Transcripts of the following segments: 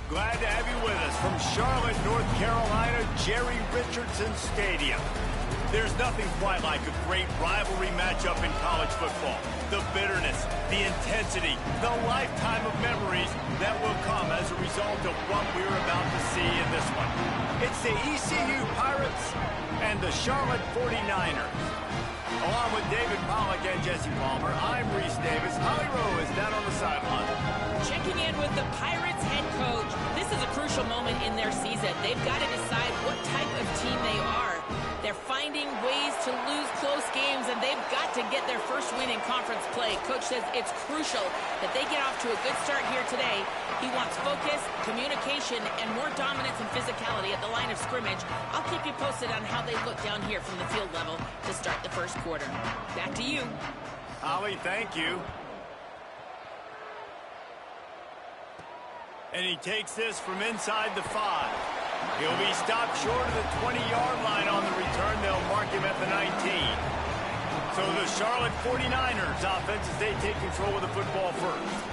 Glad to have you with us from Charlotte, North Carolina, Jerry Richardson Stadium. There's nothing quite like a great rivalry matchup in college football. The bitterness, the intensity, the lifetime of memories that will come as a result of what we're about to see in this one. It's the ECU Pirates and the Charlotte 49ers. Along with David Pollack and Jesse Palmer, I'm Reese Davis. Holly Rowe is down on the sideline. Checking in with the Pirates head coach. This is a crucial moment in their season. They've got to decide what type of team they are. They're finding ways to lose close games, and they've got to get their first win in conference play. Coach says it's crucial that they get off to a good start here today. He wants focus, communication, and more dominance and physicality at the line of scrimmage. I'll keep you posted on how they look down here from the field level to start the first quarter. Back to you. Holly, thank you. And he takes this from inside the 5. He'll be stopped short of the 20-yard line on the return. They'll mark him at the 19. So the Charlotte 49ers offense as they take control of the football first.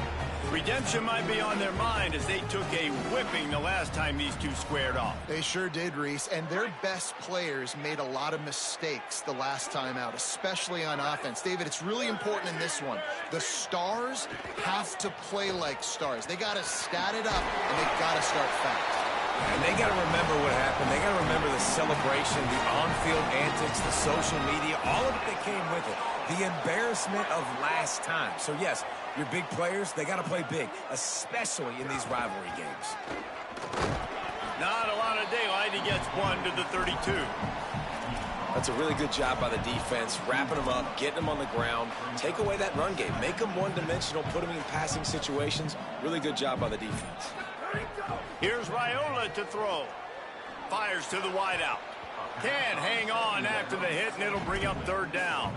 Redemption might be on their mind as they took a whipping the last time these two squared off. They sure did, Reese, and their best players made a lot of mistakes the last time out, especially on offense. David, it's really important in this one. The stars have to play like stars. They got to stat it up, and they got to start fast. And they got to remember what happened. They got to remember the celebration, the on-field antics, the social media, all of it that came with it. The embarrassment of last time. So, yes, your big players, they got to play big, especially in these rivalry games. Not a lot of daylight. He gets one to the 32. That's a really good job by the defense, wrapping them up, getting them on the ground. Take away that run game. Make them one-dimensional, put them in passing situations. Really good job by the defense. Here's Raiola to throw. Fires to the wideout. Can't hang on after the hit, and it'll bring up third down.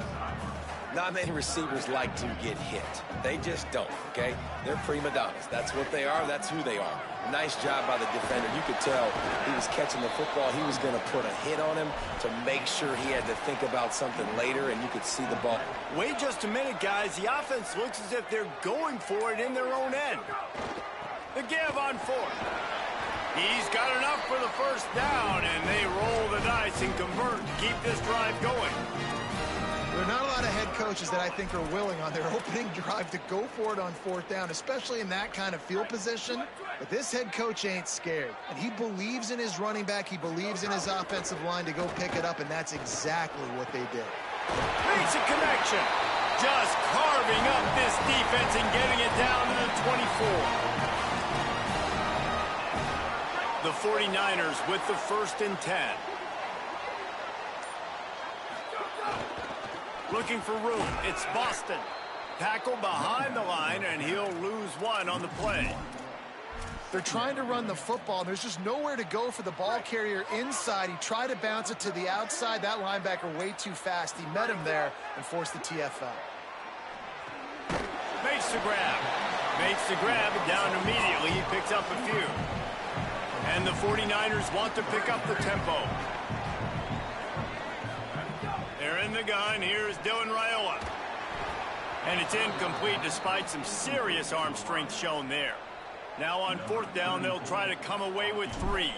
Not many receivers like to get hit. They just don't, okay? They're prima donnas. That's what they are. That's who they are. Nice job by the defender. You could tell he was catching the football. He was going to put a hit on him to make sure he had to think about something later, and you could see the ball. Wait just a minute, guys. The offense looks as if they're going for it in their own end. The give on 4th. He's got enough for the first down, and they roll the dice and convert to keep this drive going. There are not a lot of head coaches that I think are willing on their opening drive to go for it on 4th down, especially in that kind of field position. But this head coach ain't scared, and he believes in his running back. He believes in his offensive line to go pick it up, and that's exactly what they did. Makes a connection. Just carving up this defense and getting it down to the 24. The 49ers with the 1st and 10. Looking for room. It's Boston. Tackle behind the line, and he'll lose one on the play. They're trying to run the football, and there's just nowhere to go for the ball carrier inside. He tried to bounce it to the outside. That linebacker way too fast. He met him there and forced the TFL. Makes the grab. Makes the grab down immediately. He picks up a few. And the 49ers want to pick up the tempo. They're in the gun. Here's Dylan Raiola. And it's incomplete despite some serious arm strength shown there. Now on 4th down, they'll try to come away with 3.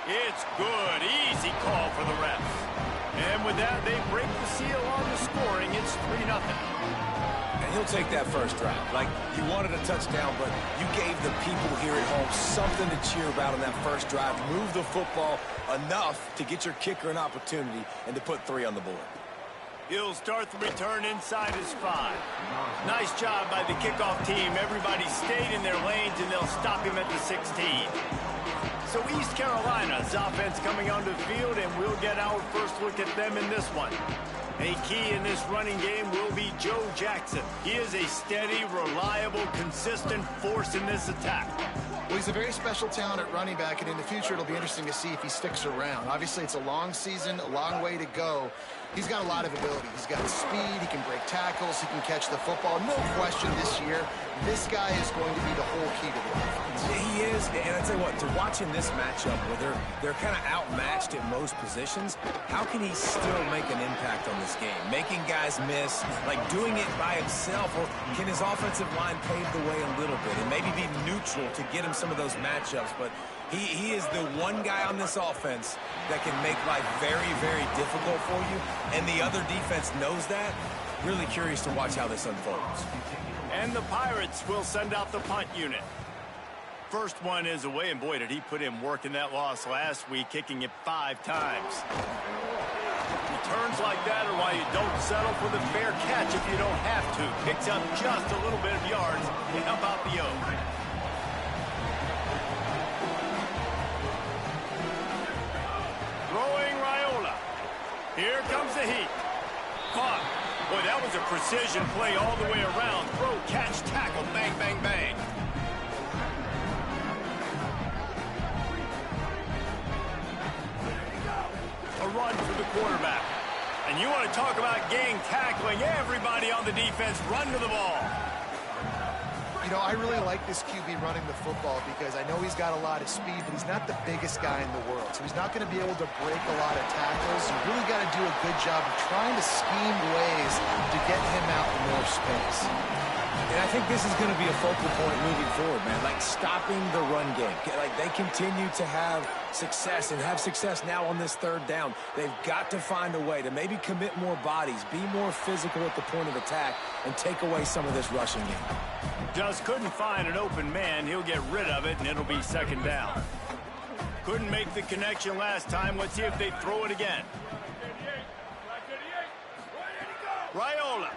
It's good. Easy call for the refs. And with that, they break the seal on the scoring. It's 3-0. And he'll take that first drive. Like, you wanted a touchdown, but you gave the people here at home something to cheer about on that first drive. Move the football enough to get your kicker an opportunity and to put 3 on the board. He'll start the return inside his 5. Nice job by the kickoff team. Everybody stayed in their lanes, and they'll stop him at the 16. So East Carolina's offense coming onto the field, and we'll get our first look at them in this one. A key in this running game will be Joe Jackson. He is a steady, reliable, consistent force in this attack. Well, he's a very special talent at running back, and in the future it'll be interesting to see if he sticks around. Obviously, it's a long season, a long way to go. He's got a lot of ability. He's got speed, he can break tackles, he can catch the football. No question this year, this guy is going to be the whole key to the offense. He is, and I tell you what, to watch in this matchup where they're kind of outmatched at most positions, how can he still make an impact on this game? Making guys miss, like doing it by himself, or can his offensive line pave the way a little bit and maybe be neutral to get him some of those matchups? But he is the one guy on this offense that can make life very, very difficult for you, and the other defense knows that. Really curious to watch how this unfolds. And the Pirates will send out the punt unit. First one is away, and boy, did he put in work in that loss last week, kicking it 5 times. Returns like that are why you don't settle for the fair catch if you don't have to. Picks up just a little bit of yards to help out the O. Throwing Raiola. Here comes the heat. Caught. Boy, that was a precision play all the way around. Throw, catch, tackle, bang, bang, bang. A run for the quarterback. And you want to talk about gang tackling. Everybody on the defense run to the ball. You know, I really like this QB running the football because I know he's got a lot of speed, but he's not the biggest guy in the world. So he's not going to be able to break a lot of tackles. You really got to do a good job of trying to scheme ways to get him out in more space. And I think this is going to be a focal point moving forward, man. Like stopping the run game. Like they continue to have success and have success now on this third down. They've got to find a way to maybe commit more bodies, be more physical at the point of attack, and take away some of this rushing game. Just couldn't find an open man. He'll get rid of it, and it'll be second down. Couldn't make the connection last time. Let's see if they throw it again. Raiola.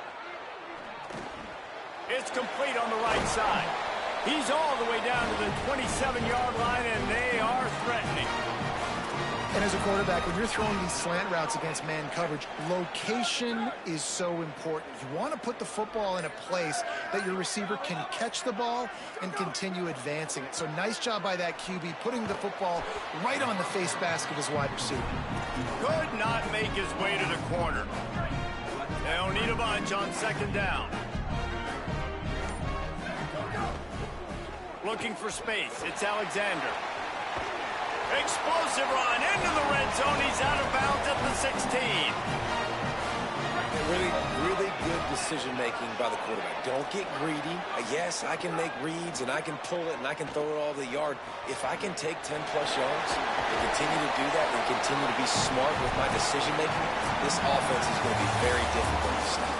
It's complete on the right side. He's all the way down to the 27-yard line, and they are threatening. And as a quarterback, when you're throwing these slant routes against man coverage, location is so important. You want to put the football in a place that your receiver can catch the ball and continue advancing it. So nice job by that QB, putting the football right on the face mask of his wide receiver. Could not make his way to the corner. They'll need a bunch on second down. Looking for space. It's Alexander. Explosive run into the red zone. He's out of bounds at the 16. Really, really good decision-making by the quarterback. Don't get greedy. Yes, I can make reads, and I can pull it, and I can throw it all the yard. If I can take 10-plus yards and continue to do that and continue to be smart with my decision-making, this offense is going to be very difficult to stop.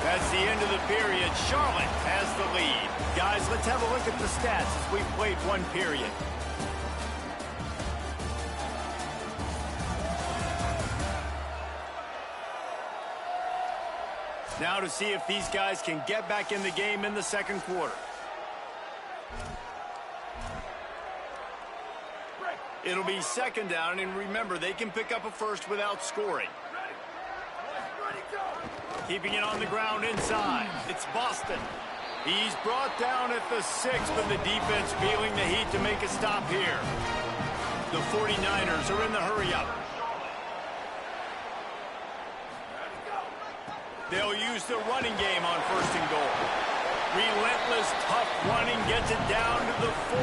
That's the end of the period. Charlotte has the lead. Guys, let's have a look at the stats as we've played one period. Now to see if these guys can get back in the game in the second quarter. It'll be second down, and remember, they can pick up a first without scoring. Keeping it on the ground inside. It's Boston. He's brought down at the 6, but the defense feeling the heat to make a stop here. The 49ers are in the hurry-up. They'll use the running game on first and goal. Relentless, tough running gets it down to the 4.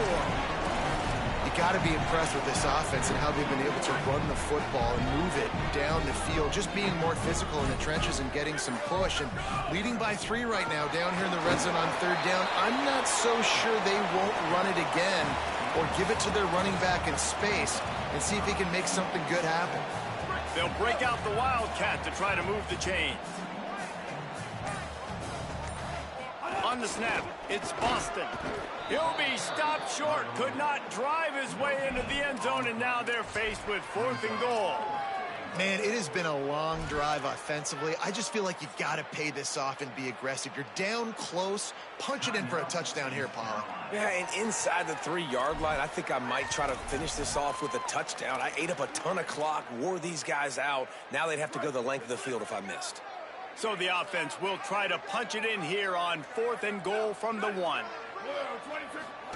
You got to be impressed with this offense and how they've been able to run the football and move it down the field, just being more physical in the trenches and getting some push. And leading by 3 right now down here in the red zone on third down. I'm not so sure they won't run it again or give it to their running back in space and see if he can make something good happen. They'll break out the Wildcat to try to move the chains. On the snap, it's Boston. He'll be stopped short, could not drive his way into the end zone, and now they're faced with 4th and goal. Man, it has been a long drive offensively. I just feel like you got to pay this off and be aggressive. You're down close. Punch it in for a touchdown here, Paula. Yeah, and inside the 3-yard line, I think I might try to finish this off with a touchdown. I ate up a ton of clock, wore these guys out. Now they'd have to go the length of the field if I missed. So the offense will try to punch it in here on 4th and goal from the 1.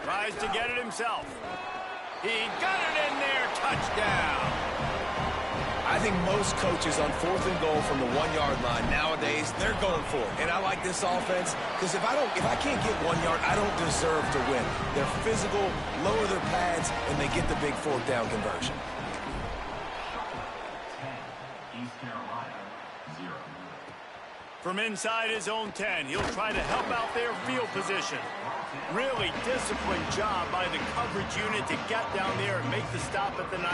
Tries to get it himself. He got it in there. Touchdown. I think most coaches on 4th and goal from the 1-yard line nowadays, they're going for it. And I like this offense because if I can't get 1 yard, I don't deserve to win. They're physical, lower their pads, and they get the big 4th down conversion. From inside his own 10, he'll try to help out their field position. Really disciplined job by the coverage unit to get down there and make the stop at the 19.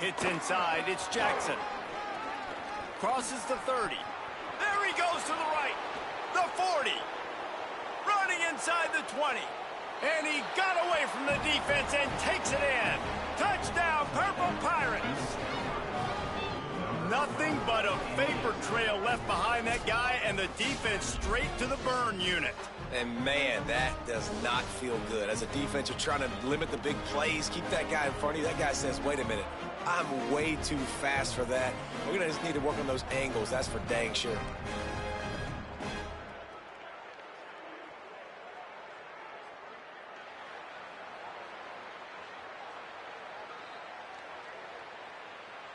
Hits inside, it's Jackson. Crosses the 30. There he goes to the right. The 40. Running inside the 20. And he got away from the defense and takes it in. Touchdown, Purple Pirates. Nothing but a vapor trail left behind that guy, and the defense straight to the burn unit. And, man, that does not feel good. As a defense, you're trying to limit the big plays, keep that guy in front of you. That guy says, wait a minute, I'm way too fast for that. We're going to just need to work on those angles. That's for dang sure.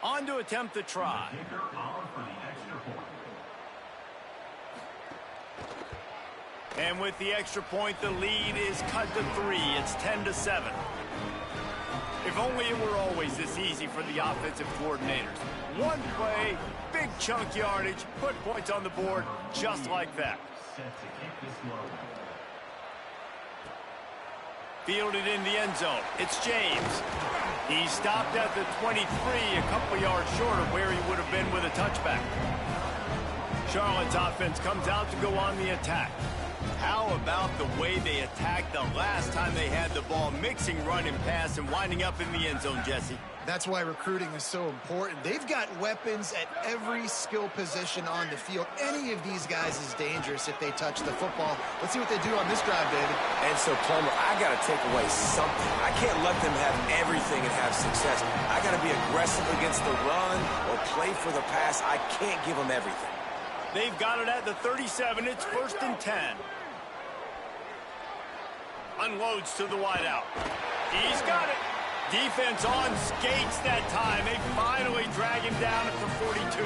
On to attempt the try. And with the extra point, the lead is cut to 3. It's 10-7. If only it were always this easy for the offensive coordinators. One play, big chunk yardage, put points on the board just like that. Fielded in the end zone. It's James. He stopped at the 23, a couple yards short of where he would have been with a touchback. Charlotte's offense comes out to go on the attack. How about the way they attacked the last time they had the ball, mixing run and pass and winding up in the end zone, Jesse? That's why recruiting is so important. They've got weapons at every skill position on the field. Any of these guys is dangerous if they touch the football. Let's see what they do on this drive, David. And so, Palmer, I got to take away something. I can't let them have everything and have success. I got to be aggressive against the run or play for the pass. I can't give them everything. They've got it at the 37. It's 1st and 10. Unloads to the wideout. He's got it. Defense on skates that time. They finally drag him down at the 42.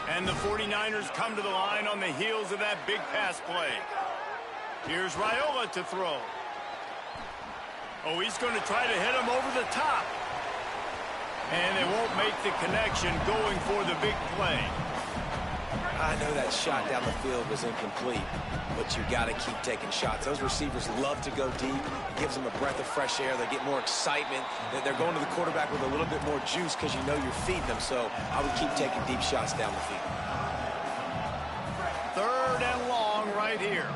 And the 49ers come to the line on the heels of that big pass play. Here's Raiola to throw. Oh, he's going to try to hit him over the top. And they won't make the connection going for the big play. I know that shot down the field was incomplete, but you got to keep taking shots. Those receivers love to go deep. It gives them a breath of fresh air. They get more excitement. They're going to the quarterback with a little bit more juice because you know you're feeding them. So I would keep taking deep shots down the field. 3rd and long right here.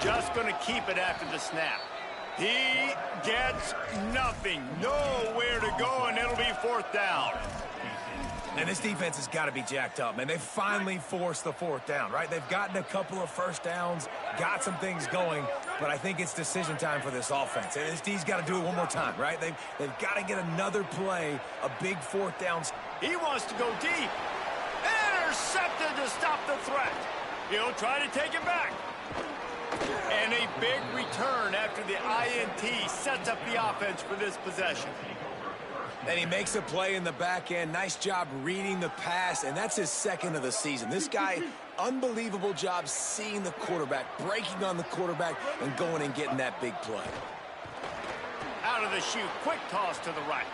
Just going to keep it after the snap. He gets nothing. Nowhere to go, and it'll be 4th down. And this defense has got to be jacked up, man. They finally forced the 4th down, right? They've gotten a couple of first downs, got some things going, but I think it's decision time for this offense. And this D's got to do it one more time, right? They've got to get another play, a big 4th down. He wants to go deep. Intercepted to stop the threat. He'll try to take it back. And a big return after the INT sets up the offense for this possession. And he makes a play in the back end. Nice job reading the pass, and that's his 2nd of the season. This guy, unbelievable job seeing the quarterback, breaking on the quarterback, and going and getting that big play. Out of the chute, quick toss to the right.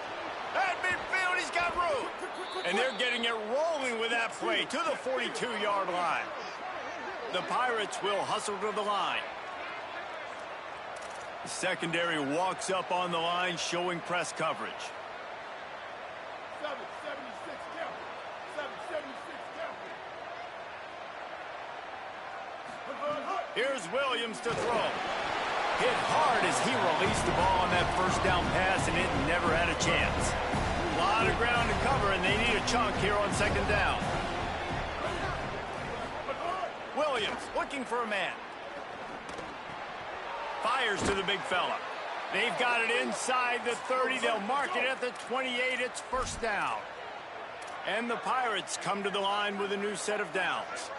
At midfield, he's got room. And they're getting it rolling with that play to the 42-yard line. The Pirates will hustle to the line. The secondary walks up on the line, showing press coverage. 776 count. 776 count. Here's Williams to throw. Hit hard as he released the ball on that first down pass, and it never had a chance. A lot of ground to cover, and they need a chunk here on 2nd down. Williams looking for a man. Fires to the big fella. They've got it inside the 30. They'll mark it at the 28. It's 1st down. And the Pirates come to the line with a new set of downs.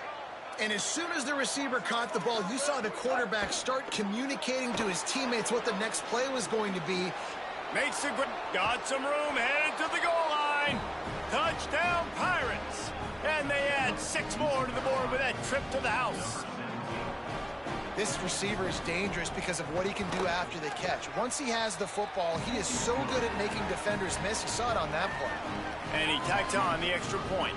And as soon as the receiver caught the ball, you saw the quarterback start communicating to his teammates what the next play was going to be. Makes a good, got some room, headed to the goal line. Touchdown, Pirates. And they add 6 more to the board with that trip to the house. This receiver is dangerous because of what he can do after the catch. Once he has the football, he is so good at making defenders miss. You saw it on that play. And he tacked on the extra point.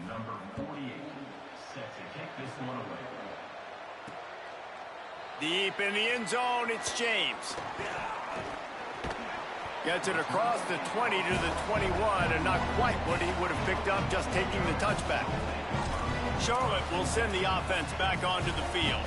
Number 48, set to kick this one away. Deep in the end zone, it's James. Gets it across the 20 to the 21, and not quite what he would have picked up just taking the touchback. Charlotte will send the offense back onto the field.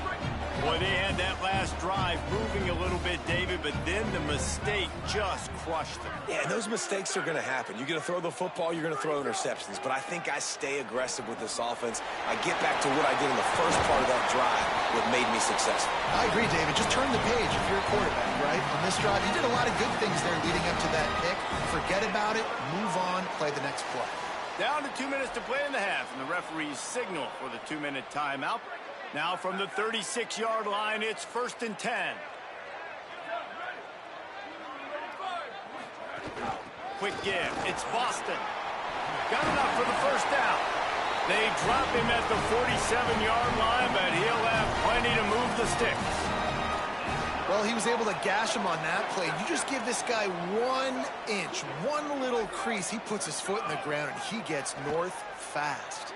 Boy, they had that last drive moving a little bit, David, but then the mistake just crushed them. Yeah, and those mistakes are going to happen. You're going to throw the football, you're going to throw interceptions. But I think I stay aggressive with this offense. I get back to what I did in the first part of that drive, what made me successful. I agree, David. Just turn the page if you're a quarterback, right? On this drive, you did a lot of good things there leading up to that pick. Forget about it, move on, play the next play. Down to 2 minutes to play in the half, and the referees signal for the 2-minute timeout. Now from the 36-yard line, it's 1st and 10. Quick give. It's Boston. Got enough for the first down. They drop him at the 47-yard line, but he'll have plenty to move the sticks. Well, he was able to gash him on that play. You just give this guy 1 inch, one little crease. He puts his foot in the ground, and he gets north fast.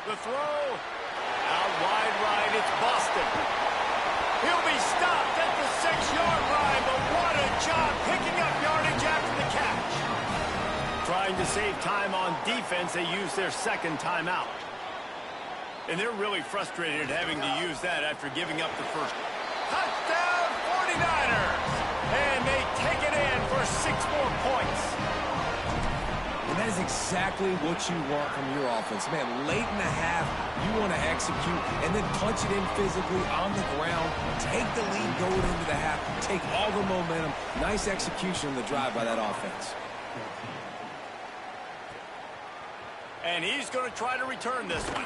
The throw. Out wide right, it's Boston. He'll be stopped at the 6-yard line, but what a job picking up yardage after the catch. Trying to save time on defense, they use their second timeout. And they're really frustrated at having to use that after giving up the first. Touchdown, 49ers! And they take it in for 6 more points. And that is exactly what you want from your offense. Man, late in the half, you want to execute and then punch it in physically on the ground, take the lead going into the half, take all the momentum. Nice execution on the drive by that offense. And he's going to try to return this one.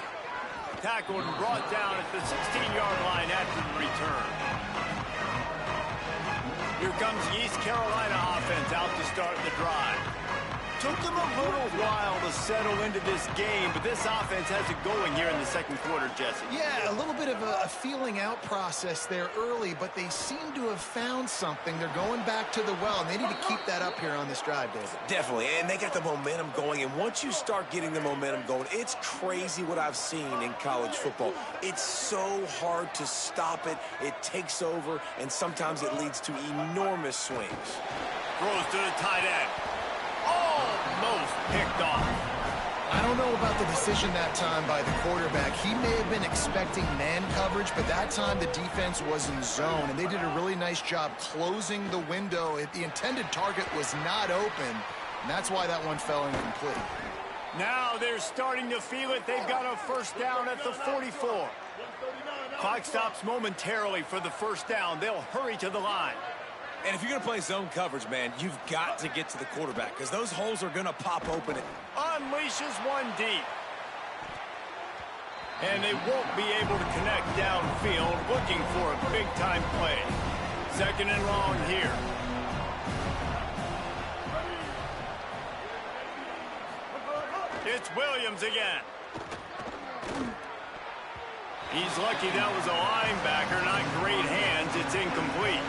Tackled and brought down at the 16-yard line after the return. Here comes the East Carolina offense out to start the drive. Took them a little while to settle into this game, but this offense has it going here in the second quarter, Jesse. Yeah, a little bit of a feeling out process there early, but they seem to have found something. They're going back to the well, and they need to keep that up here on this drive, David. Definitely, and they got the momentum going, and once you start getting the momentum going, it's crazy what I've seen in college football. It's so hard to stop it. It takes over, and sometimes it leads to enormous swings. Throws to the tight end. Almost picked off. I don't know about the decision that time by the quarterback. He may have been expecting man coverage, but that time the defense was in zone, and they did a really nice job closing the window. The intended target was not open, and that's why that one fell incomplete. Now they're starting to feel it. They've got a first down at the 44. Clock stops momentarily for the first down. They'll hurry to the line. And if you're going to play zone coverage, man, you've got to get to the quarterback because those holes are going to pop open. Unleashes one deep. And they won't be able to connect downfield, looking for a big-time play. 2nd and long here. It's Williams again. He's lucky that was a linebacker, not great hands. It's incomplete.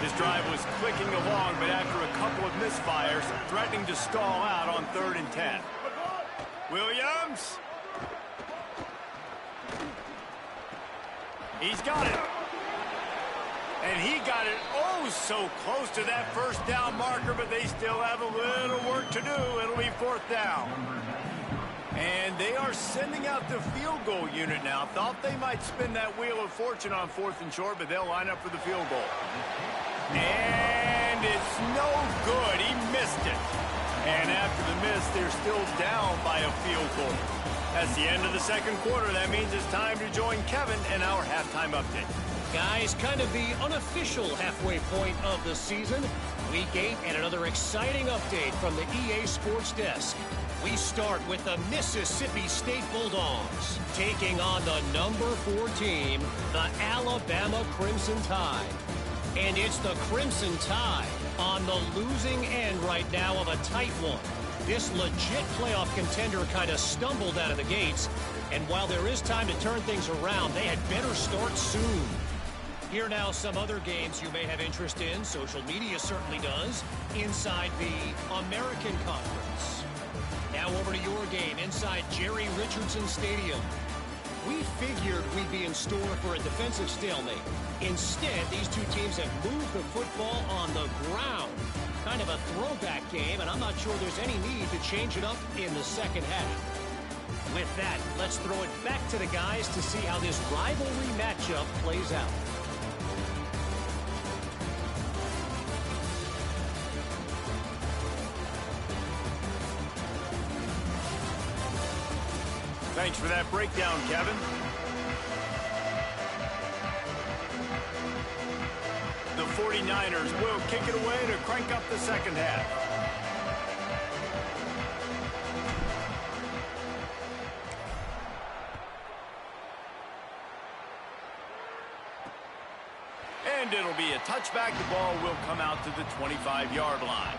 His drive was clicking along, but after a couple of misfires, threatening to stall out on 3rd and 10. Williams. He's got it. And he got it oh so close to that first down marker, but they still have a little work to do. It'll be 4th down. And they are sending out the field goal unit now. Thought they might spin that wheel of fortune on 4th and short, but they'll line up for the field goal. And it's no good. He missed it. And after the miss, they're still down by a field goal. That's the end of the second quarter. That means it's time to join Kevin in our halftime update. Guys, kind of the unofficial halfway point of the season. Week 8 and another exciting update from the EA Sports Desk. We start with the Mississippi State Bulldogs taking on the number 4 team, the Alabama Crimson Tide. And it's the Crimson Tide on the losing end right now of a tight one. This legit playoff contender kind of stumbled out of the gates. And while there is time to turn things around, they had better start soon. Here now some other games you may have interest in. Social media certainly does. Inside the American Conference. Now over to your game inside Jerry Richardson Stadium. We figured we'd be in store for a defensive stalemate. Instead, these two teams have moved the football on the ground. Kind of a throwback game, and I'm not sure there's any need to change it up in the second half. With that, let's throw it back to the guys to see how this rivalry matchup plays out. Thanks for that breakdown, Kevin. The 49ers will kick it away to crank up the second half. And it'll be a touchback. The ball will come out to the 25-yard line.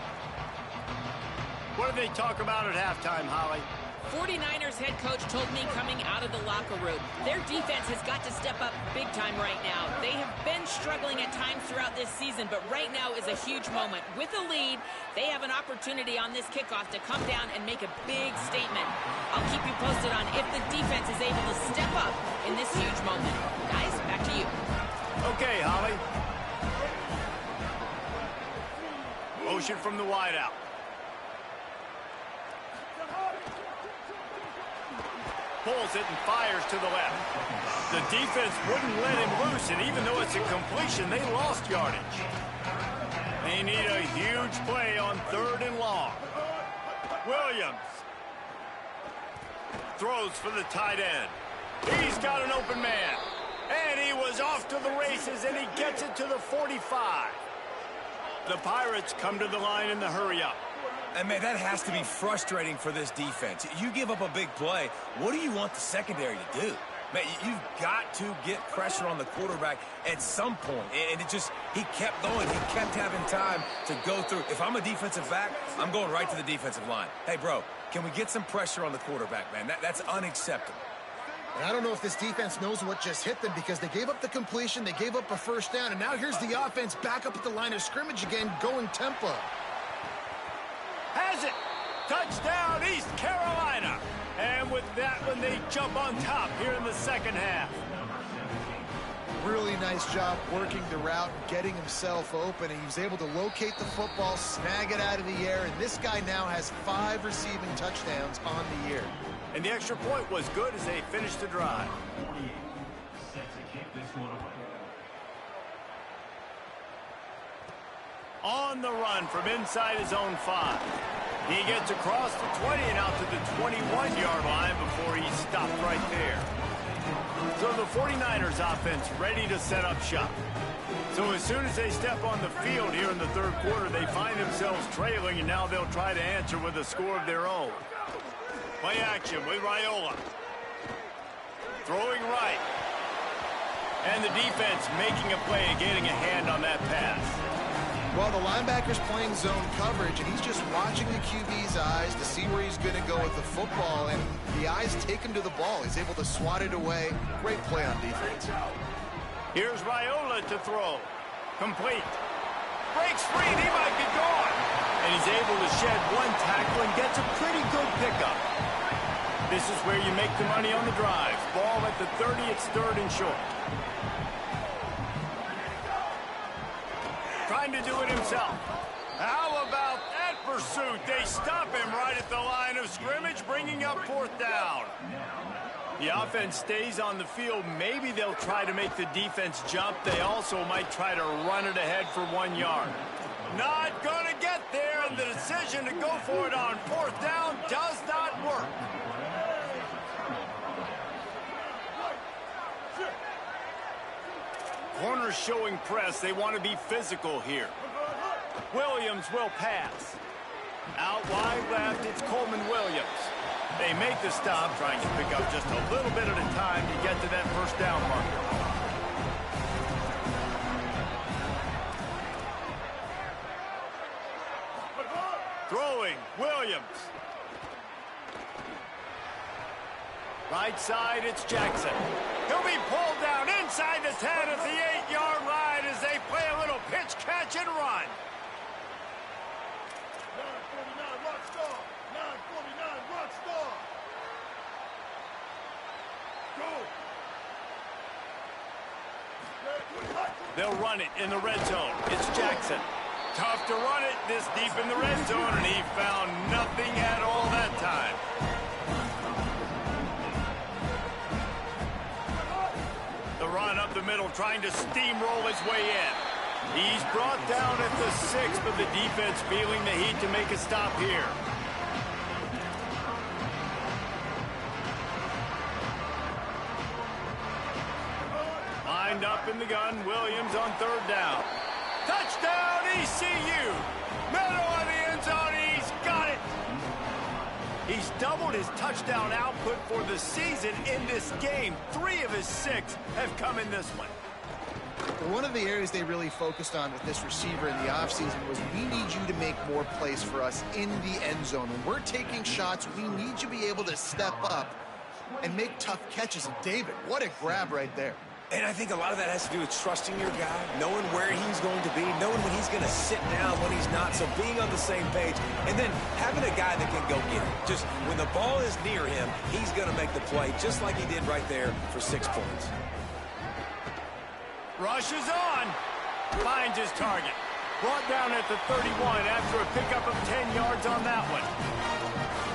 What do they talk about at halftime, Holly? 49ers head coach told me coming out of the locker room, their defense has got to step up big time right now. They have been struggling at times throughout this season, but right now is a huge moment. With a lead, they have an opportunity on this kickoff to come down and make a big statement. I'll keep you posted on if the defense is able to step up in this huge moment. Guys, back to you. Okay, Holly. Motion from the wideout. Pulls it and fires to the left. The defense wouldn't let him loose, and even though it's a completion, they lost yardage. They need a huge play on 3rd and long. Williams throws for the tight end. He's got an open man. And he was off to the races, and he gets it to the 45. The Pirates come to the line in the hurry-up. And, man, that has to be frustrating for this defense. You give up a big play. What do you want the secondary to do? Man, you've got to get pressure on the quarterback at some point. And it just, he kept going. He kept having time to go through. If I'm a defensive back, I'm going right to the defensive line. Hey, bro, can we get some pressure on the quarterback, man? That's unacceptable. And I don't know if this defense knows what just hit them because they gave up the completion, they gave up a first down, and now here's the offense back up at the line of scrimmage again, going tempo. Has it. Touchdown, East Carolina. And with that one, they jump on top here in the second half. Really nice job working the route and getting himself open. He was able to locate the football, snag it out of the air, and this guy now has 5 receiving touchdowns on the year. And the extra point was good as they finished the drive. 48 set to kick this one away. On the run from inside his own 5. He gets across the 20 and out to the 21-yard line before he stopped right there. So the 49ers offense ready to set up shop. So as soon as they step on the field here in the third quarter, they find themselves trailing, and now they'll try to answer with a score of their own. Play action with Raiola. Throwing right. And the defense making a play and getting a hand on that pass. Well, the linebacker's playing zone coverage, and he's just watching the QB's eyes to see where he's going to go with the football, and the eyes take him to the ball. He's able to swat it away. Great play on defense. Here's Raiola to throw. Complete. Breaks free, and he might be gone. And he's able to shed one tackle and gets a pretty good pickup. This is where you make the money on the drive. Ball at the 30, it's 3rd and short. Trying to do it himself. How about that pursuit? They stop him right at the line of scrimmage, bringing up 4th down. The offense stays on the field. Maybe they'll try to make the defense jump. They also might try to run it ahead for 1 yard. Not going to get there, and the decision to go for it on fourth down does not work. Corners showing press. They want to be physical here. Williams will pass. Out wide left, it's Coleman Williams. They make the stop, trying to pick up just a little bit at a time to get to that first down marker. Throwing, Williams. Right side, it's Jackson. He'll be pulled down inside the 10 at the 8-yard line as they play a little pitch, catch, and run. 949 rock star. 949 rock star. Go. They'll run it in the red zone. It's Jackson. Tough to run it this deep in the red zone, and he found nothing at all that time. The run up the middle, trying to steamroll his way in. He's brought down at the 6, but the defense feeling the heat to make a stop here. Lined up in the gun, Williams on third down. Touchdown, ECU! Middle of the end zone, he's got it! He's doubled his touchdown output for the season in this game. 3 of his 6 have come in this one. One of the areas they really focused on with this receiver in the offseason was we need you to make more plays for us in the end zone. When we're taking shots, we need you to be able to step up and make tough catches. And David, what a grab right there. And I think a lot of that has to do with trusting your guy, knowing where he's going to be, knowing when he's going to sit down, when he's not, so being on the same page, and then having a guy that can go get it. Just when the ball is near him, he's going to make the play, just like he did right there for 6 points. Rushes on. Finds his target. Brought down at the 31 after a pickup of 10 yards on that one.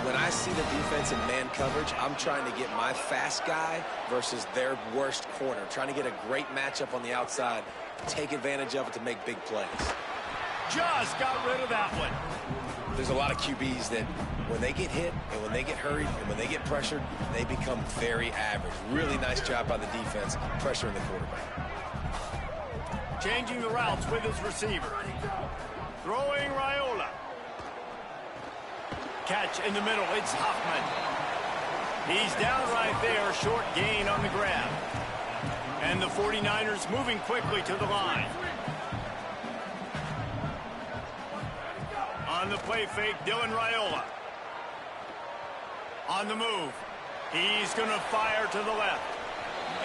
When I see the defense in man coverage, I'm trying to get my fast guy versus their worst corner. Trying to get a great matchup on the outside, take advantage of it to make big plays. Just got rid of that one. There's a lot of QBs that when they get hit and when they get hurried and when they get pressured, they become very average. Really nice job by the defense pressuring the quarterback. Changing the routes with his receiver. Throwing Raiola. Catch in the middle, it's Hoffman. He's down right there, short gain on the grab. And the 49ers moving quickly to the line. On the play fake, Dylan Raiola. On the move. He's going to fire to the left.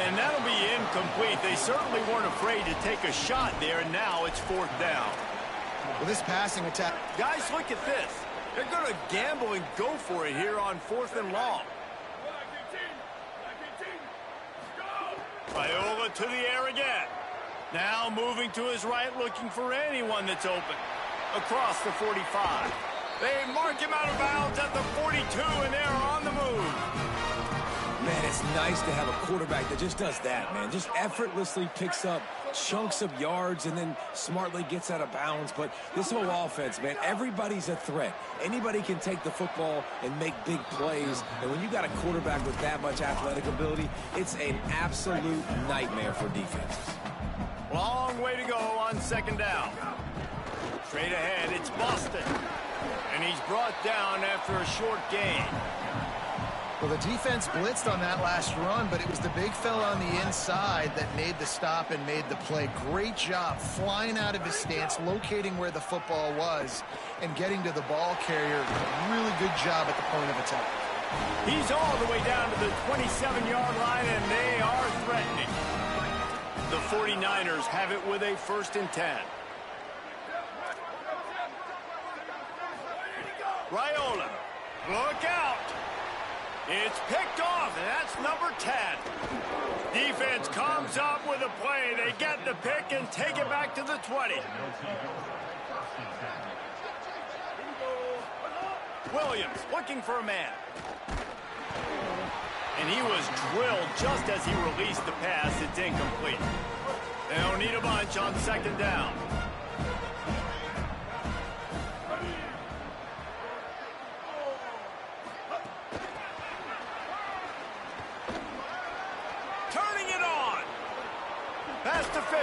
And that'll be incomplete. They certainly weren't afraid to take a shot there, and now it's fourth down. With this passing attack. Guys, look at this. They're going to gamble and go for it here on 4th and long. Raiola to the air again. Now moving to his right, looking for anyone that's open. Across the 45. They mark him out of bounds at the 42, and they're on the move. Man, it's nice to have a quarterback that just does that, man. Just effortlessly picks up chunks of yards and then smartly gets out of bounds. But this whole offense, man, everybody's a threat. Anybody can take the football and make big plays. And when you got a quarterback with that much athletic ability, it's an absolute nightmare for defenses. Long way to go on 2nd down. Straight ahead, it's Boston. And he's brought down after a short gain. Well, the defense blitzed on that last run, but it was the big fella on the inside that made the stop and made the play. Great job flying out of his stance, locating where the football was, and getting to the ball carrier. Really good job at the point of attack. He's all the way down to the 27-yard line, and they are threatening. The 49ers have it with a 1st and 10. Raiola, look out. It's picked off, and that's number 10. Defense comes up with a play. They get the pick and take it back to the 20. Williams looking for a man. And he was drilled just as he released the pass. It's incomplete. They'll need a bunch on 2nd down. Past the 50.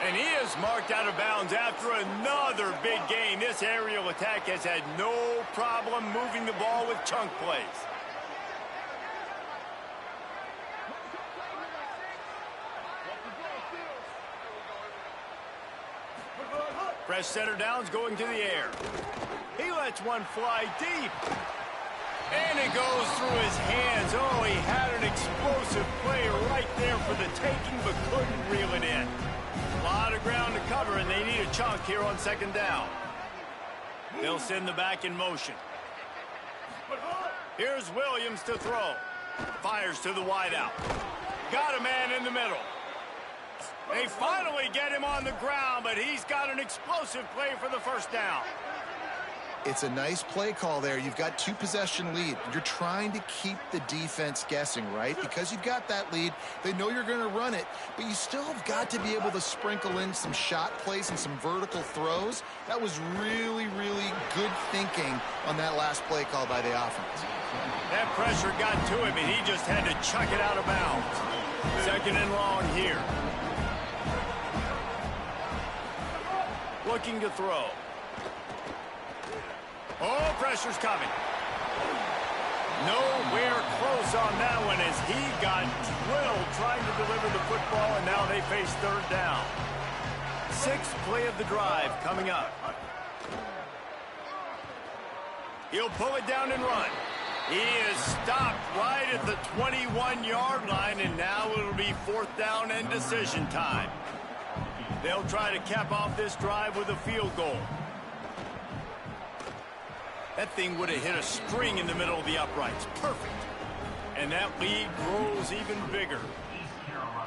And he is marked out of bounds after another big gain. This aerial attack has had no problem moving the ball with chunk plays. Fresh center downs going to the air. He lets one fly deep. And it goes through his hands. Oh, he had an explosive play right there for the taking, but couldn't reel it in. A lot of ground to cover, and they need a chunk here on second down. They'll send the back in motion. Here's Williams to throw. Fires to the wideout. Got a man in the middle. They finally get him on the ground, but he's got an explosive play for the first down. It's a nice play call there. You've got 2-possession lead. You're trying to keep the defense guessing, right? Because you've got that lead, they know you're going to run it, but you still have got to be able to sprinkle in some shot plays and some vertical throws. That was really, really good thinking on that last play call by the offense. That pressure got to him, and he just had to chuck it out of bounds. Second and long here. Looking to throw. Oh, pressure's coming. Nowhere close on that one as he got drilled trying to deliver the football, and now they face third down. Sixth play of the drive coming up. He'll pull it down and run. He is stopped right at the 21-yard line, and now it'll be fourth down and decision time. They'll try to cap off this drive with a field goal. That thing would have hit a string in the middle of the uprights. Perfect. And that lead grows even bigger.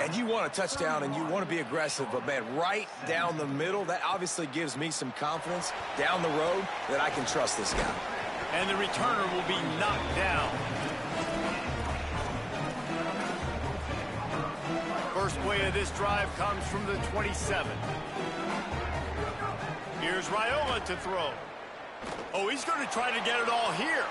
And you want a touchdown and you want to be aggressive, but, man, right down the middle, that obviously gives me some confidence down the road that I can trust this guy. And the returner will be knocked down. First play of this drive comes from the 27. Here's Raiola to throw. Oh, he's going to try to get it all here.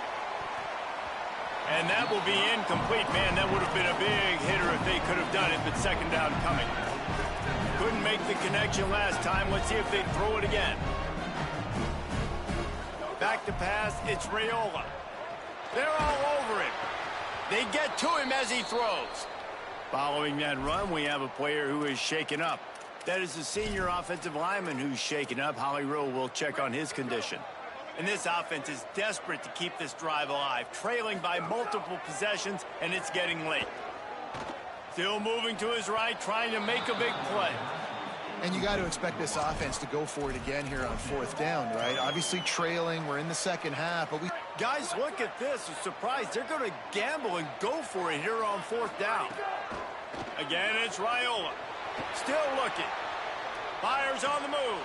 And that will be incomplete. Man, that would have been a big hitter if they could have done it, but second down coming. Couldn't make the connection last time. Let's see if they throw it again. Back to pass, it's Raiola. They're all over him. They get to him as he throws. Following that run, we have a player who is shaken up. That is the senior offensive lineman who's shaken up. Holly Rowe will check on his condition. And this offense is desperate to keep this drive alive, trailing by multiple possessions, and it's getting late. Still moving to his right, trying to make a big play. And you got to expect this offense to go for it again here on fourth down, right? Obviously trailing, we're in the second half, but we... Guys, look at this. I'm surprised they're going to gamble and go for it here on fourth down. Again, it's Raiola. Still looking. Fires on the move.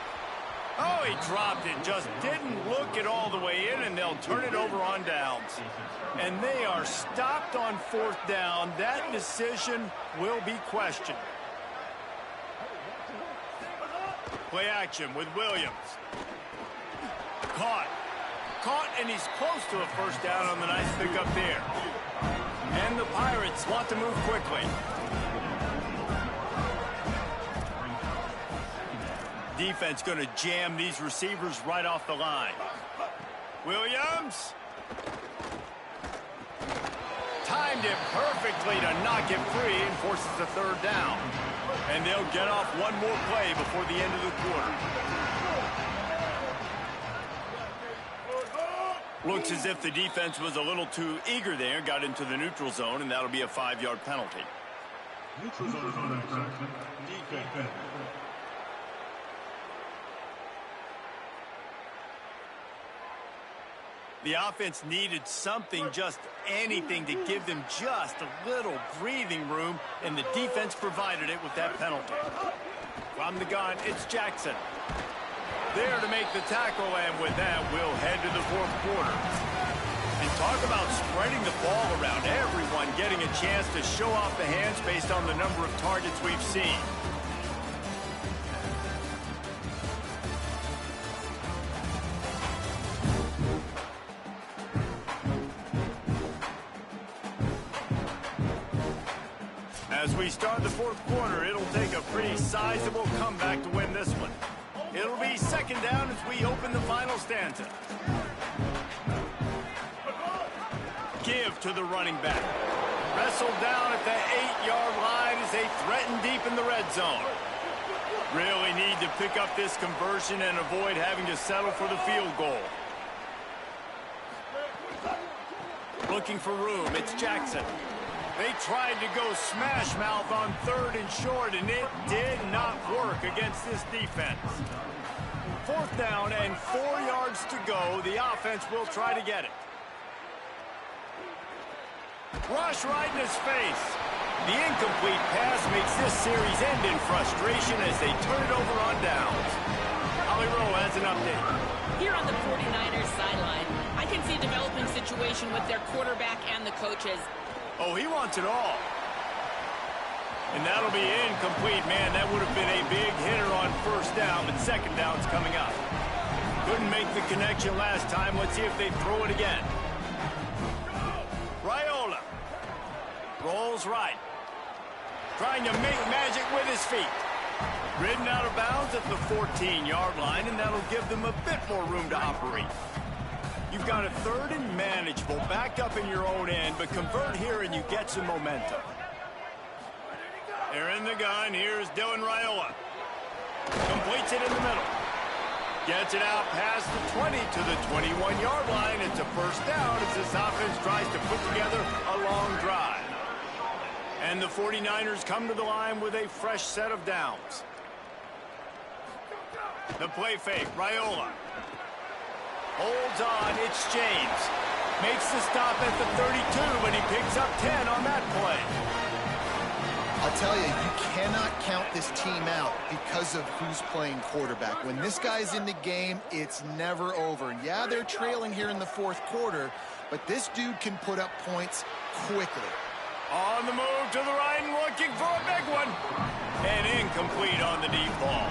Oh, he dropped it. Just didn't look it all the way in, and they'll turn it over on downs. And they are stopped on fourth down. That decision will be questioned. Play action with Williams. Caught, and he's close to a first down on the nice pickup there. And the Pirates want to move quickly. Defense going to jam these receivers right off the line. Williams. Timed it perfectly to knock it free and forces the third down. And they'll get off one more play before the end of the quarter. Looks as if the defense was a little too eager there, got into the neutral zone, and that'll be a 5-yard penalty. Neutral zone infraction. Defense. The offense needed something, just anything, to give them just a little breathing room, and the defense provided it with that penalty. From the gun, it's Jackson. There to make the tackle, and with that, we'll head to the fourth quarter. And talk about spreading the ball around, everyone getting a chance to show off the hands based on the number of targets we've seen. As we start the fourth quarter, it'll take a pretty sizable comeback to win this one. It'll be second down as we open the final stanza. Give to the running back. Wrestled down at the 8-yard line as they threaten deep in the red zone. Really need to pick up this conversion and avoid having to settle for the field goal. Looking for room, it's Jackson. They tried to go smash mouth on 3rd and short, and it did not work against this defense. 4th down and 4 yards to go. The offense will try to get it. Rush right in his face. The incomplete pass makes this series end in frustration as they turn it over on downs. Holly Rowe has an update. Here on the 49ers sideline, I can see a developing situation with their quarterback and the coaches. Oh, he wants it all. And that'll be incomplete, man. That would have been a big hitter on 1st down, but 2nd down's coming up. Couldn't make the connection last time. Let's see if they throw it again. Raiola rolls right. Trying to make magic with his feet. Ridden out of bounds at the 14-yard line, and that'll give them a bit more room to operate. You've got a 3rd and manageable, backed up in your own end, but convert here and you get some momentum. They're in the gun. Here's Dylan Raiola. Completes it in the middle. Gets it out past the 20 to the 21-yard line. It's a 1st down as this offense tries to put together a long drive. And the 49ers come to the line with a fresh set of downs. The play fake, Raiola. Holds on, it's James. Makes the stop at the 32, but he picks up 10 on that play. I'll tell you, you cannot count this team out because of who's playing quarterback. When this guy's in the game, it's never over. Yeah, they're trailing here in the 4th quarter, but this dude can put up points quickly. On the move to the right and looking for a big one. And incomplete on the deep ball.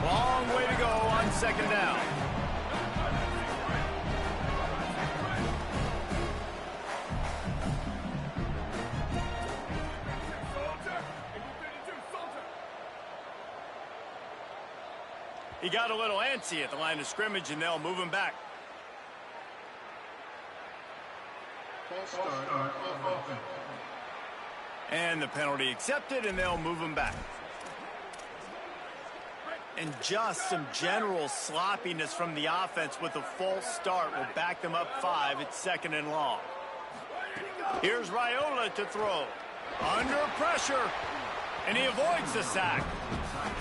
Long way to go on 2nd down. He got a little antsy at the line of scrimmage, and they'll move him back. And the penalty accepted, and they'll move him back. And just some general sloppiness from the offense with a false start will back them up 5. It's 2nd and long. Here's Raiola to throw. Under pressure. And he avoids the sack.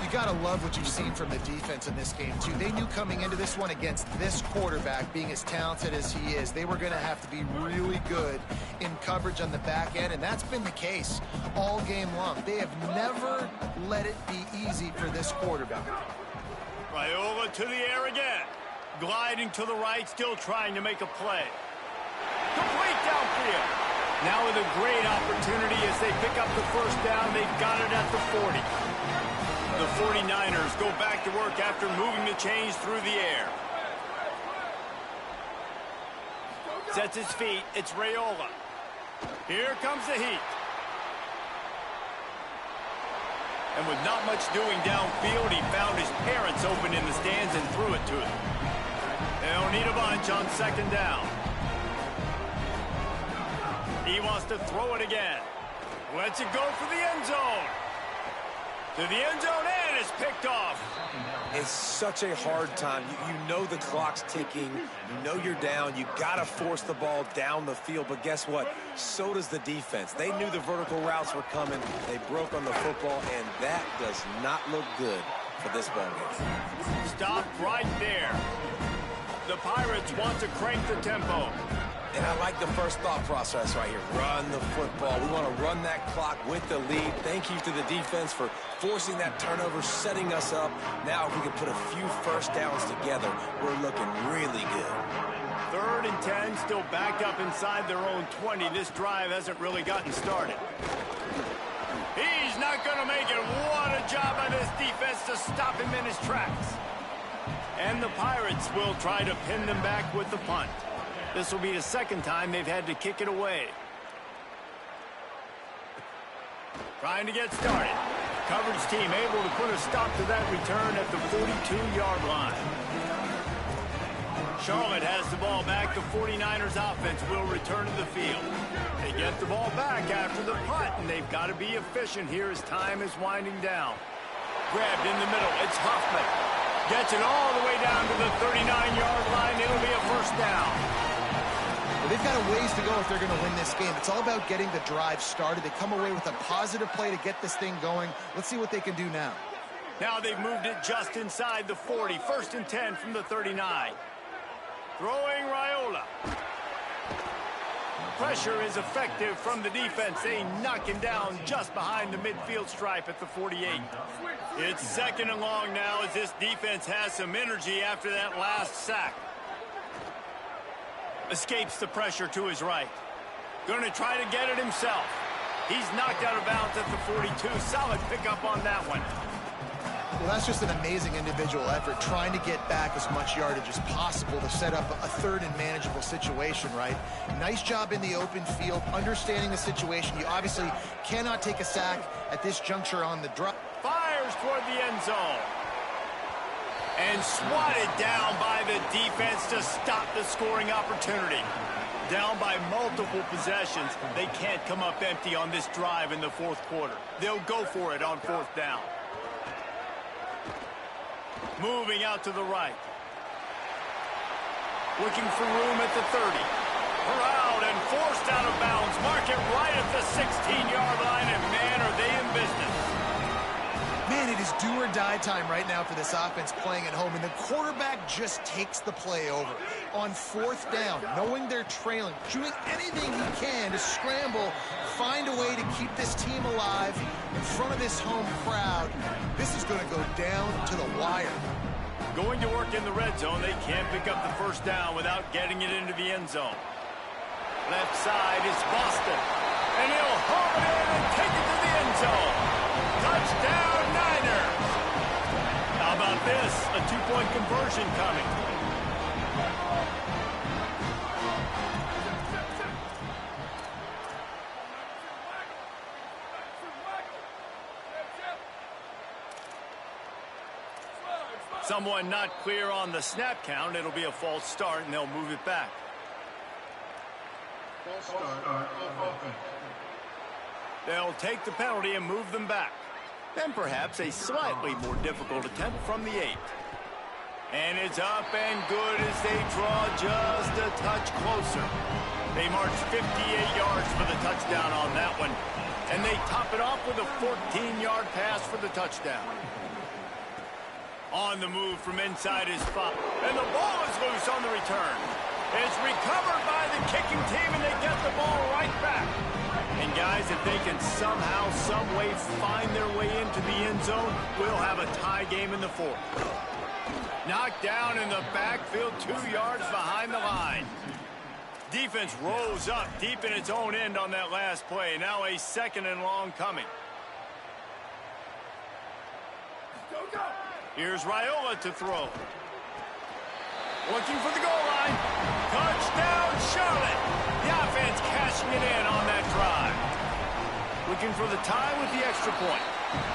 You got to love what you've seen from the defense in this game, too. They knew coming into this one against this quarterback, being as talented as he is, they were going to have to be really good in coverage on the back end, and that's been the case all game long. They have never let it be easy for this quarterback. Raiola to the air again. Gliding to the right, still trying to make a play. Complete downfield. Now with a great opportunity as they pick up the 1st down. They've got it at the 40. The 49ers go back to work after moving the chains through the air. Sets his feet. It's Raiola. Here comes the heat. And with not much doing downfield, he found his parents open in the stands and threw it to them. They'll need a bunch on 2nd down. He wants to throw it again. Lets it go for the end zone. To the end zone, and it's picked off. It's such a hard time. You know the clock's ticking. You know you're down. You got to force the ball down the field. But guess what? So does the defense. They knew the vertical routes were coming. They broke on the football, and that does not look good for this ball game. Stop right there. The Pirates want to crank the tempo. And I like the first thought process right here. Run the football. We want to run that clock with the lead. Thank you to the defense for forcing that turnover, setting us up. Now if we can put a few 1st downs together, we're looking really good. 3rd and 10, still backed up inside their own 20. This drive hasn't really gotten started. He's not going to make it. What a job by this defense to stop him in his tracks. And the Pirates will try to pin them back with the punt. This will be the 2nd time they've had to kick it away. Trying to get started. Coverage team able to put a stop to that return at the 42-yard line. Charlotte has the ball back. The 49ers offense will return to the field. They get the ball back after the punt, and they've got to be efficient here as time is winding down. Grabbed in the middle. It's Hoffman. Gets it all the way down to the 39-yard line. It'll be a first down. Well, they've got a ways to go if they're going to win this game. It's all about getting the drive started. They come away with a positive play to get this thing going. Let's see what they can do now. Now they've moved it just inside the 40. First and 10 from the 39. Throwing Raiola. Pressure is effective from the defense. They knock him down just behind the midfield stripe at the 48. It's second and long now as this defense has some energy after that last sack. Escapes the pressure to his right. Going to try to get it himself. He's knocked out of bounds at the 42. Solid pickup on that one. Well, that's just an amazing individual effort, trying to get back as much yardage as possible to set up a third and manageable situation, right? Nice job in the open field, understanding the situation. You obviously cannot take a sack at this juncture on the drop. Fires toward the end zone. And swatted down by the defense to stop the scoring opportunity. Down by multiple possessions. They can't come up empty on this drive in the fourth quarter. They'll go for it on fourth down. Moving out to the right. Looking for room at the 30. Corralled and forced out of bounds. Mark it right at the 16-yard line, and man, are they in business. Man, it is do or die time right now for this offense playing at home, and the quarterback just takes the play over. On fourth down, knowing they're trailing, doing anything he can to scramble, find a way to keep this team alive in front of this home crowd. This is going to go down to the wire. Going to work in the red zone. They can't pick up the first down without getting it into the end zone. Left side is Boston. And he'll home it in and take it to the end zone. Touchdown, Niners. How about this? A two-point conversion coming. Someone not clear on the snap count. It'll be a false start, and they'll move it back. False start. They'll take the penalty and move them back. Then perhaps a slightly more difficult attempt from the 8. And it's up and good as they draw just a touch closer. They march 58 yards for the touchdown on that one. And they top it off with a 14-yard pass for the touchdown. On the move from inside his spot. And the ball is loose on the return. It's recovered by the kicking team, and they get the ball right back. And guys, if they can somehow, some way find their way into the end zone, we'll have a tie game in the fourth. Knocked down in the backfield, 2 yards behind the line. Defense rose up deep in its own end on that last play. Now a second and long coming. Here's Raiola to throw. Looking for the goal line. Touchdown, Charlotte. The offense cashing it in on that drive. Looking for the tie with the extra point.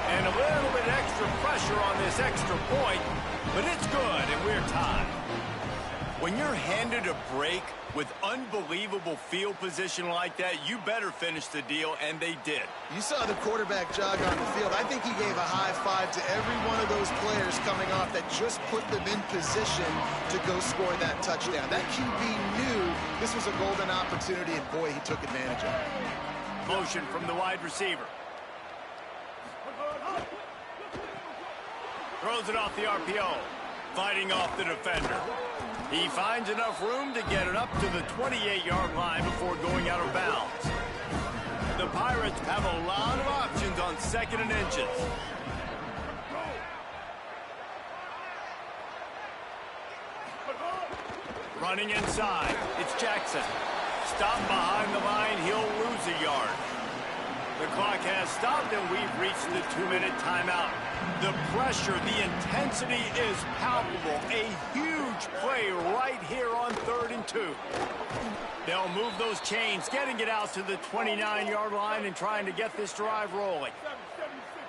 And a little bit extra pressure on this extra point, but it's good, and we're tied. When you're handed a break with unbelievable field position like that, you better finish the deal, and they did. You saw the quarterback jog on the field. I think he gave a high five to every one of those players coming off that just put them in position to go score that touchdown. That QB knew this was a golden opportunity, and boy, he took advantage of it. Motion from the wide receiver. Throws it off the RPO. Fighting off the defender. He finds enough room to get it up to the 28-yard line before going out of bounds. The Pirates have a lot of options on second and inches. Running inside, it's Jackson. Stopped behind the line, he'll lose a yard. The clock has stopped, and we've reached the 2-minute timeout. The pressure, the intensity is palpable. A huge huge play right here on 3rd and 2. They'll move those chains, getting it out to the 29-yard line and trying to get this drive rolling.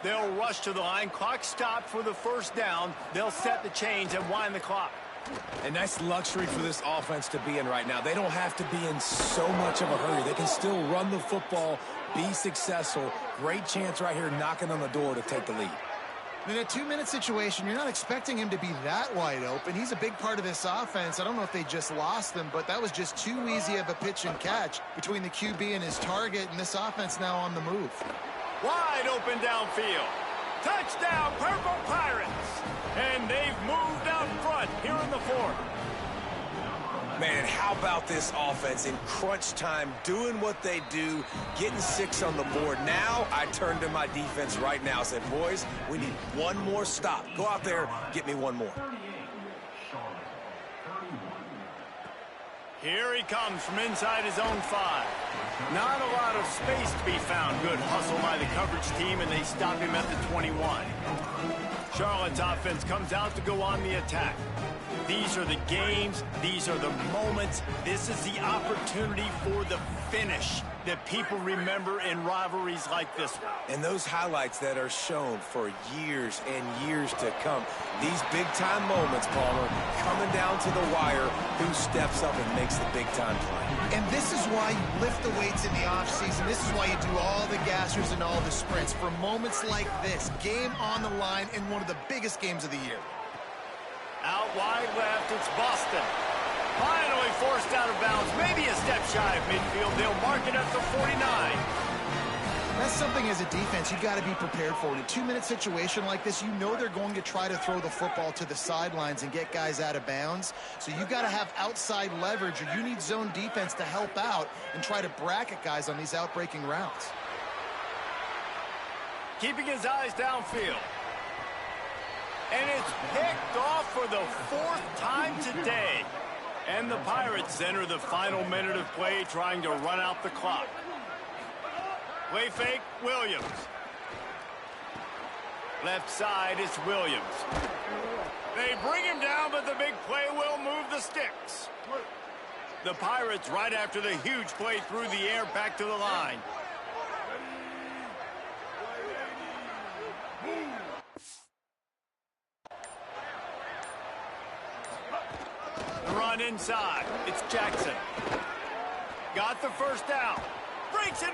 They'll rush to the line. Clock stopped for the first down. They'll set the chains and wind the clock. And that's luxury for this offense to be in right now. They don't have to be in so much of a hurry. They can still run the football, be successful. Great chance right here knocking on the door to take the lead. In a 2-minute situation, you're not expecting him to be that wide open. He's a big part of this offense. I don't know if they just lost him, but that was just too easy of a pitch and catch between the QB and his target, and this offense now on the move. Wide open downfield. Touchdown, Purple Pirates. And they've moved out front here in the 4th. Man, how about this offense in crunch time, doing what they do, getting 6 on the board. Now I turn to my defense right now and said, boys, we need one more stop. Go out there, get me one more. Here he comes from inside his own 5. Not a lot of space to be found. Good hustle by the coverage team, and they stop him at the 21. Charlotte's offense comes out to go on the attack. These are the games. These are the moments. This is the opportunity for the finish that people remember in rivalries like this one. And those highlights that are shown for years and years to come. These big-time moments, Palmer, coming down to the wire, who steps up and makes the big-time play. And this is why you lift the weights in the offseason. This is why you do all the gassers and all the sprints. For moments like this, game on the line in one of the biggest games of the year. Out wide left, it's Boston. Finally forced out of bounds, maybe a step shy of midfield. They'll mark it at the 49. That's something as a defense you got to be prepared for. In a 2-minute situation like this, you know they're going to try to throw the football to the sidelines and get guys out of bounds. So you got to have outside leverage, or you need zone defense to help out and try to bracket guys on these outbreaking routes. Keeping his eyes downfield. And it's picked off for the 4th time today. And the Pirates enter the final minute of play, trying to run out the clock. Play fake, Williams. Left side, it's Williams. They bring him down, but the big play will move the sticks. The Pirates, right after the huge play through the air, back to the line. Run inside. It's Jackson. Got the first down. Breaks into